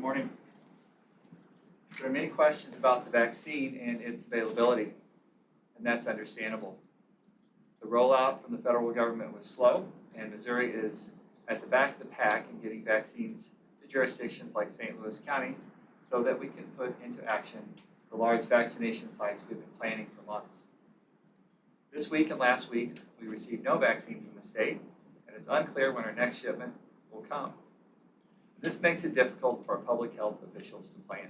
morning. There are many questions about the vaccine and its availability, and that's understandable. The rollout from the federal government was slow, and Missouri is at the back of the pack in getting vaccines to jurisdictions like St. Louis County so that we can put into action the large vaccination sites we've been planning for months. This week and last week, we received no vaccine from the state, and it's unclear when our next shipment will come. This makes it difficult for our public health officials to plan.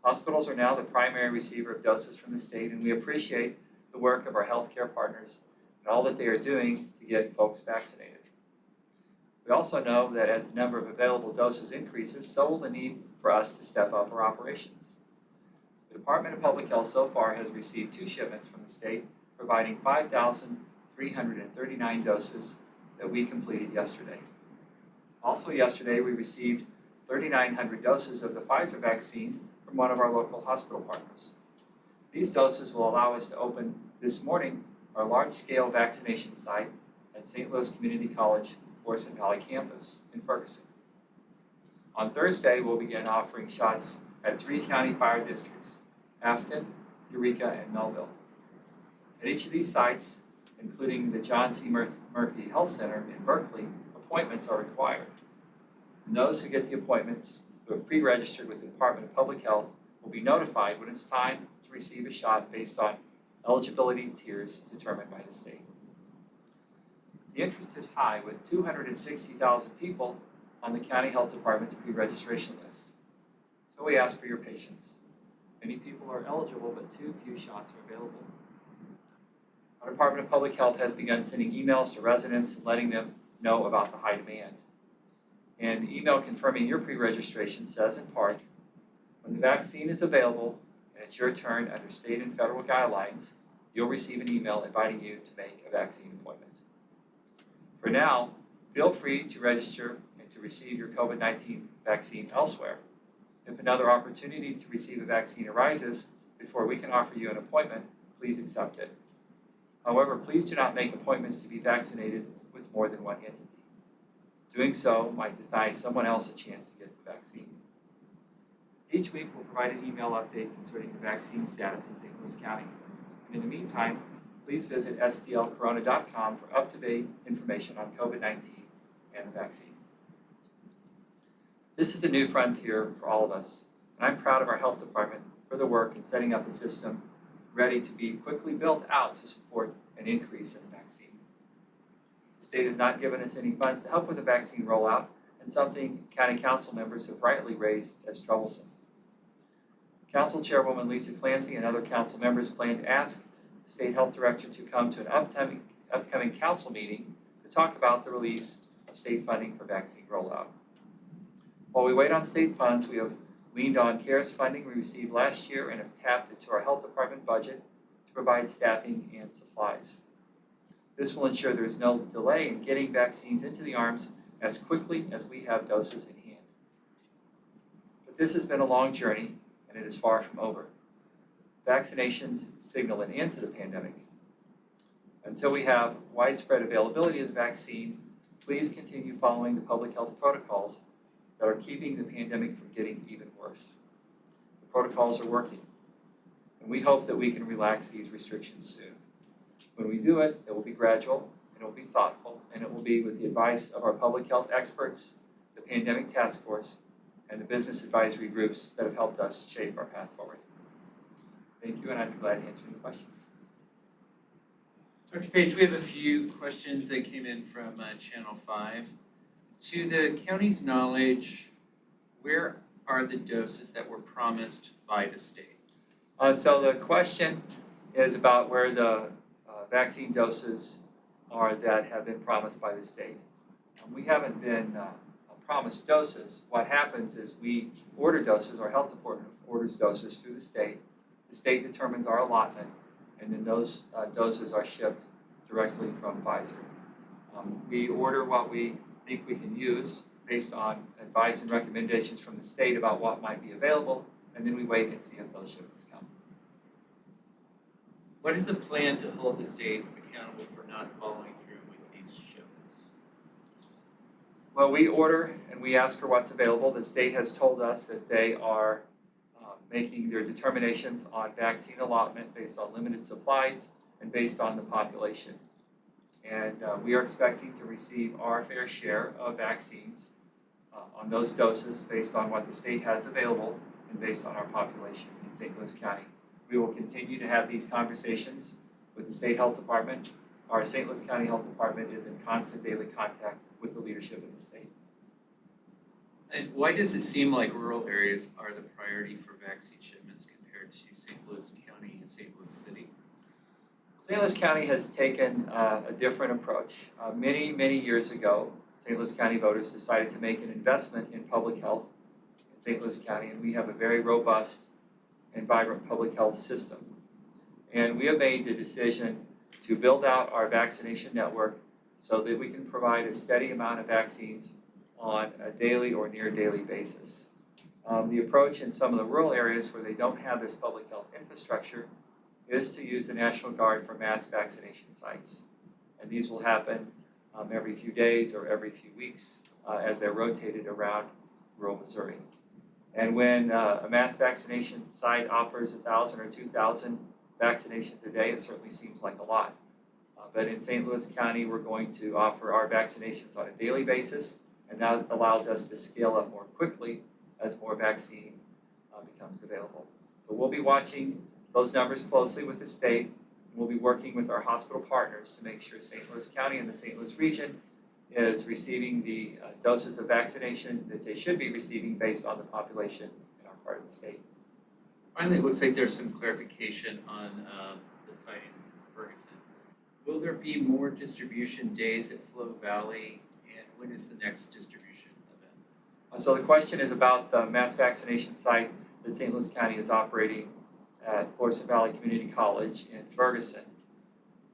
Hospitals are now the primary receiver of doses from the state, and we appreciate the work of our healthcare partners and all that they are doing to get folks vaccinated. We also know that as the number of available doses increases, so will the need for us to step up our operations. The Department of Public Health so far has received 2 shipments from the state, providing 5,339 doses that we completed yesterday. Also yesterday, we received 3,900 doses of the Pfizer vaccine from one of our local hospital partners. These doses will allow us to open this morning our large-scale vaccination site at St. Louis Community College Florissant Valley campus in Ferguson. On Thursday, we'll begin offering shots at 3 county fire districts, Afton, Eureka, and Melville. At each of these sites, including the John C. Murphy Health Center in Berkeley, appointments are required. And those who get the appointments, who have pre-registered with the Department of Public Health, will be notified when it's time to receive a shot based on eligibility tiers determined by the state. The interest is high, with 260,000 people on the County Health Department's pre-registration list. So we ask for your patience. Many people are eligible, but too few shots are available. Our Department of Public Health has begun sending emails to residents and letting them know about the high demand. And the email confirming your pre-registration says, in part, when the vaccine is available and it's your turn under state and federal guidelines, you'll receive an email inviting you to make a vaccine appointment. For now, feel free to register and to receive your COVID-19 vaccine elsewhere. If another opportunity to receive a vaccine arises before we can offer you an appointment, please accept it. However, please do not make appointments to be vaccinated with more than one entity. Doing so might deny someone else a chance to get the vaccine. Each week, we'll provide an email update concerning the vaccine status in St. Louis County. And in the meantime, please visit stlcorona.com for up-to-date information on COVID-19 and the vaccine. This is a new frontier for all of us, and I'm proud of our health department for the work in setting up a system ready to be quickly built out to support an increase in the vaccine. The state has not given us any funds to help with the vaccine rollout, and something county council members have rightly raised as troublesome. Council Chairwoman Lisa Clancy and other council members plan to ask the state health director to come to an upcoming council meeting to talk about the release of state funding for vaccine rollout. While we wait on state funds, we have leaned on CARES funding we received last year and have tapped into our health department budget to provide staffing and supplies. This will ensure there is no delay in getting vaccines into the arms as quickly as we have doses in hand. But this has been a long journey, and it is far from over. Vaccinations signal an end to the pandemic. Until we have widespread availability of the vaccine, please continue following the public health protocols that are keeping the pandemic from getting even worse. The protocols are working, and we hope that we can relax these restrictions soon. When we do it, it will be gradual, and it will be thoughtful, and it will be with the advice of our public health experts, the pandemic task force, and the business advisory groups that have helped us shape our path forward. Thank you, and I'd be glad to answer any questions. Dr. Page, we have a few questions that came in from Channel 5. To the county's knowledge, where are the doses that were promised by the state? So the question is about where the vaccine doses are that have been promised by the state. We haven't been promised doses. What happens is we order doses, our health department orders doses through the state. The state determines our allotment, and then those doses are shipped directly from Pfizer. We order what we think we can use based on advice and recommendations from the state about what might be available, and then we wait and see if those shipments come. What is the plan to hold the state accountable for not following through with these shipments? Well, we order and we ask for what's available. The state has told us that they are making their determinations on vaccine allotment based on limited supplies and based on the population. And we are expecting to receive our fair share of vaccines on those doses based on what the state has available and based on our population in St. Louis County. We will continue to have these conversations with the state health department. Our St. Louis County Health Department is in constant daily contact with the leadership of the state. And why does it seem like rural areas are the priority for vaccine shipments compared to St. Louis County and St. Louis City? St. Louis County has taken a different approach. Many years ago, St. Louis County voters decided to make an investment in public health in St. Louis County, and we have a very robust and vibrant public health system. And we have made the decision to build out our vaccination network so that we can provide a steady amount of vaccines on a daily or near daily basis. The approach in some of the rural areas where they don't have this public health infrastructure is to use the National Guard for mass vaccination sites. And these will happen every few days or every few weeks as they're rotated around rural Missouri. And when a mass vaccination site offers 1,000 or 2,000 vaccinations a day, it certainly seems like a lot. But in St. Louis County, we're going to offer our vaccinations on a daily basis, and that allows us to scale up more quickly as more vaccine becomes available. But we'll be watching those numbers closely with the state, and we'll be working with our hospital partners to make sure St. Louis County and the St. Louis region is receiving the doses of vaccination that they should be receiving based on the population in our part of the state. Finally, it looks like there's some clarification on the site in Ferguson. Will there be more distribution days at Flow Valley, and when is the next distribution event? So the question is about the mass vaccination site that St. Louis County is operating at Florissant Valley Community College in Ferguson.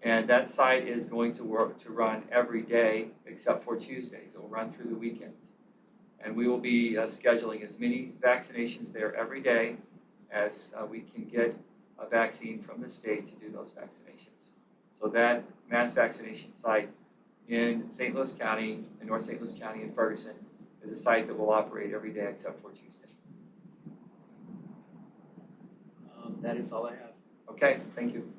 And that site is going to run every day except for Tuesdays. It will run through the weekends. And we will be scheduling as many vaccinations there every day as we can get a vaccine from the state to do those vaccinations. So that mass vaccination site in St. Louis County, in North St. Louis County in Ferguson, is a site that will operate every day except for Tuesday. That is all I have. Okay, thank you.